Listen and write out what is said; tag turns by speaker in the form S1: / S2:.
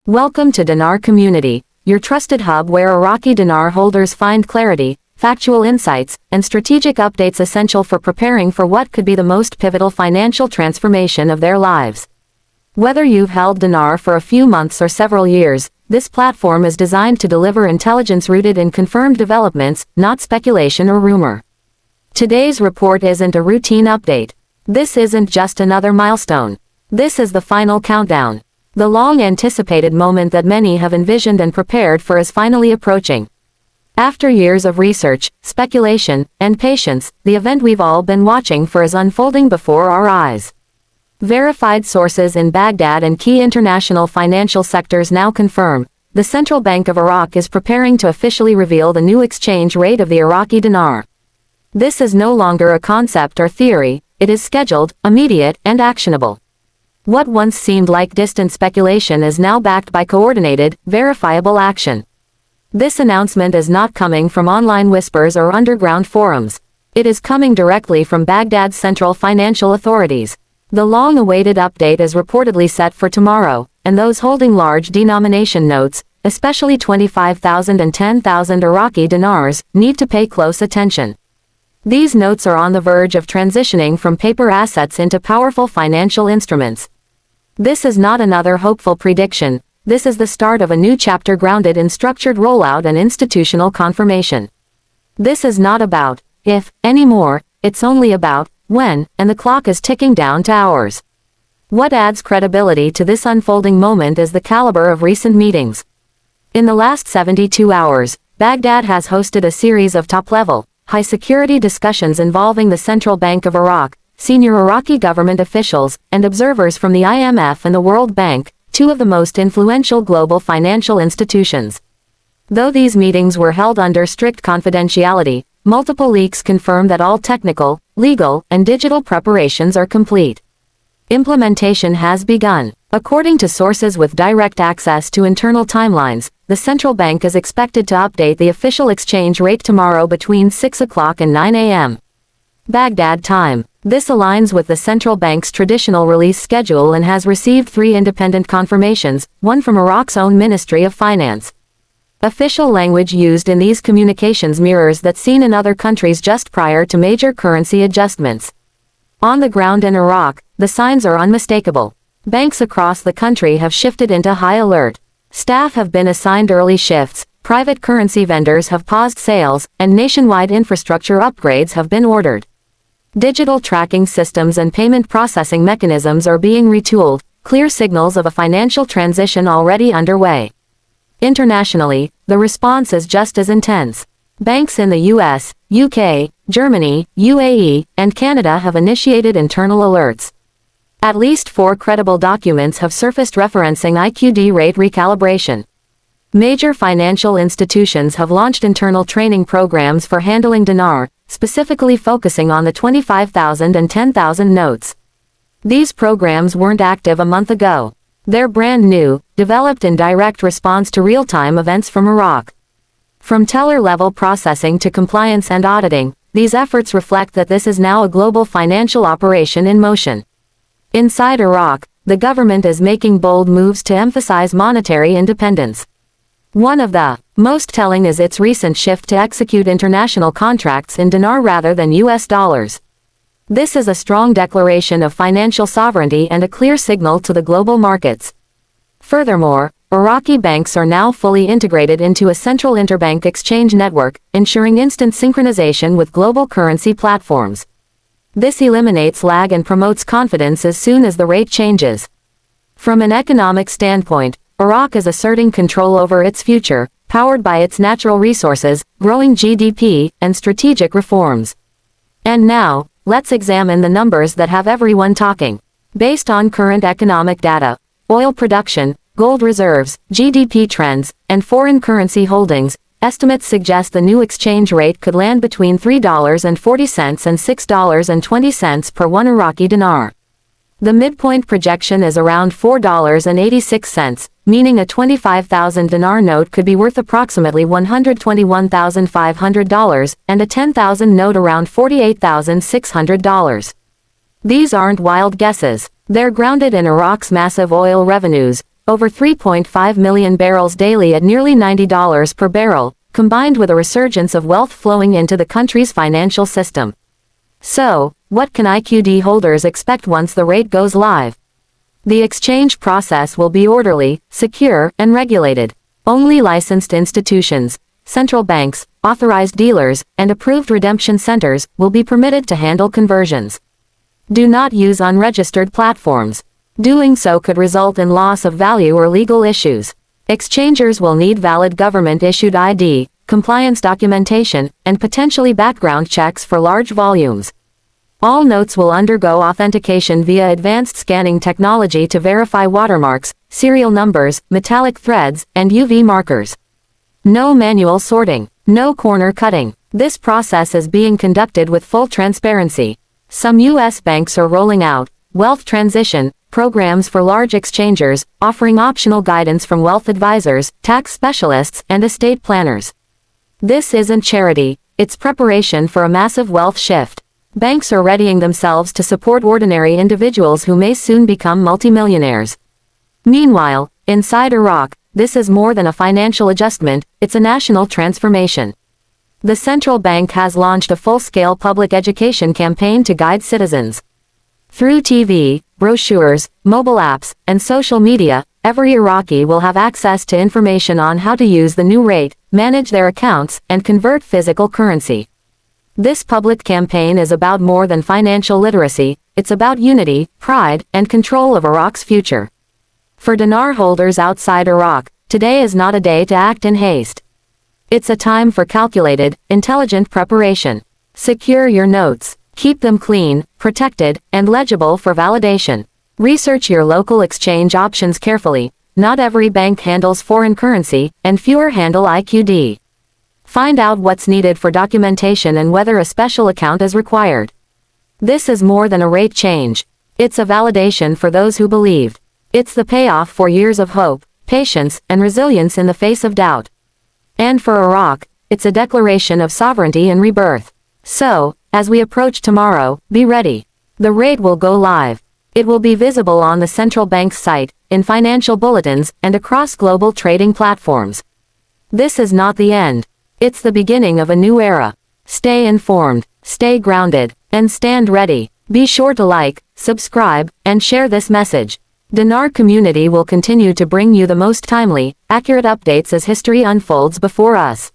S1: Welcome to Dinar Community, your trusted hub where Iraqi dinar holders find clarity, factual insights, and strategic updates essential for preparing for what could be the most pivotal financial transformation of their lives. Whether you've held dinar for a few months or several years, this platform is designed to deliver intelligence rooted in confirmed developments, not speculation or rumor. Today's report isn't a routine update. This isn't just another milestone. This is the final countdown. The long-anticipated moment that many have envisioned and prepared for is finally approaching. After years of research, speculation, and patience, the event we've all been watching for is unfolding before our eyes. Verified sources in Baghdad and key international financial sectors now confirm, the Central Bank of Iraq is preparing to officially reveal the new exchange rate of the Iraqi dinar. This is no longer a concept or theory, it is scheduled, immediate, and actionable. What once seemed like distant speculation is now backed by coordinated, verifiable action. This announcement is not coming from online whispers or underground forums. It is coming directly from Baghdad's central financial authorities. The long-awaited update is reportedly set for tomorrow, and those holding large denomination notes, especially 25,000 and 10,000 Iraqi dinars, need to pay close attention. These notes are on the verge of transitioning from paper assets into powerful financial instruments. This is not another hopeful prediction, this is the start of a new chapter grounded in structured rollout and institutional confirmation. This is not about if anymore, it's only about when, and the clock is ticking down to hours. What adds credibility to this unfolding moment is the caliber of recent meetings. In the last 72 hours, Baghdad has hosted a series of top-level, high-security discussions involving the Central Bank of Iraq, senior Iraqi government officials, and observers from the IMF and the World Bank, two of the most influential global financial institutions. Though these meetings were held under strict confidentiality, multiple leaks confirm that all technical, legal, and digital preparations are complete. Implementation has begun. According to sources with direct access to internal timelines, the central bank is expected to update the official exchange rate tomorrow between 6 o'clock and 9 a.m. Baghdad time. This aligns with the central bank's traditional release schedule and has received 3 independent confirmations, one from Iraq's own Ministry of Finance. Official language used in these communications mirrors that seen in other countries just prior to major currency adjustments. On the ground in Iraq, the signs are unmistakable. Banks across the country have shifted into high alert. Staff have been assigned early shifts, private currency vendors have paused sales, and nationwide infrastructure upgrades have been ordered. Digital tracking systems and payment processing mechanisms are being retooled, clear signals of a financial transition already underway. Internationally, the response is just as intense. Banks in the US, UK, Germany, UAE, and Canada have initiated internal alerts. At least 4 credible documents have surfaced referencing IQD rate recalibration. Major financial institutions have launched internal training programs for handling dinar, specifically focusing on the 25,000 and 10,000 notes. These programs weren't active a month ago. They're brand new, developed in direct response to real-time events from Iraq. From teller-level processing to compliance and auditing, these efforts reflect that this is now a global financial operation in motion. Inside Iraq, the government is making bold moves to emphasize monetary independence. One of the most telling is its recent shift to execute international contracts in dinar rather than US dollars. This is a strong declaration of financial sovereignty and a clear signal to the global markets. Furthermore, Iraqi banks are now fully integrated into a central interbank exchange network, ensuring instant synchronization with global currency platforms. This eliminates lag and promotes confidence as soon as the rate changes. From an economic standpoint, Iraq is asserting control over its future, powered by its natural resources, growing GDP, and strategic reforms. And now, let's examine the numbers that have everyone talking. Based on current economic data, oil production, gold reserves, GDP trends, and foreign currency holdings, estimates suggest the new exchange rate could land between $3.40 and $6.20 per 1 Iraqi dinar. The midpoint projection is around $4.86, meaning a 25,000 dinar note could be worth approximately $121,500, and a 10,000 note around $48,600. These aren't wild guesses. They're grounded in Iraq's massive oil revenues, over 3.5 million barrels daily at nearly $90 per barrel, combined with a resurgence of wealth flowing into the country's financial system. So, what can IQD holders expect once the rate goes live? The exchange process will be orderly, secure, and regulated. Only licensed institutions, central banks, authorized dealers, and approved redemption centers will be permitted to handle conversions. Do not use unregistered platforms. Doing so could result in loss of value or legal issues. Exchangers will need valid government-issued ID, compliance documentation, and potentially background checks for large volumes. All notes will undergo authentication via advanced scanning technology to verify watermarks, serial numbers, metallic threads, and UV markers. No manual sorting. No corner cutting. This process is being conducted with full transparency. Some U.S. banks are rolling out wealth transition programs for large exchangers, offering optional guidance from wealth advisors, tax specialists, and estate planners. This isn't charity, it's preparation for a massive wealth shift. Banks are readying themselves to support ordinary individuals who may soon become multimillionaires. Meanwhile, inside Iraq, this is more than a financial adjustment, it's a national transformation. The central bank has launched a full-scale public education campaign to guide citizens. Through TV, brochures, mobile apps, and social media, every Iraqi will have access to information on how to use the new rate, manage their accounts, and convert physical currency. This public campaign is about more than financial literacy, it's about unity, pride, and control of Iraq's future. For dinar holders outside Iraq, today is not a day to act in haste. It's a time for calculated, intelligent preparation. Secure your notes. Keep them clean, protected, and legible for validation. Research your local exchange options carefully. Not every bank handles foreign currency, and fewer handle IQD. Find out what's needed for documentation and whether a special account is required. This is more than a rate change. It's a validation for those who believed. It's the payoff for years of hope, patience, and resilience in the face of doubt. And for Iraq, it's a declaration of sovereignty and rebirth. So, as we approach tomorrow, be ready. The rate will go live. It will be visible on the central bank's site, in financial bulletins, and across global trading platforms. This is not the end. It's the beginning of a new era. Stay informed, stay grounded, and stand ready. Be sure to like, subscribe, and share this message. Dinar Community will continue to bring you the most timely, accurate updates as history unfolds before us.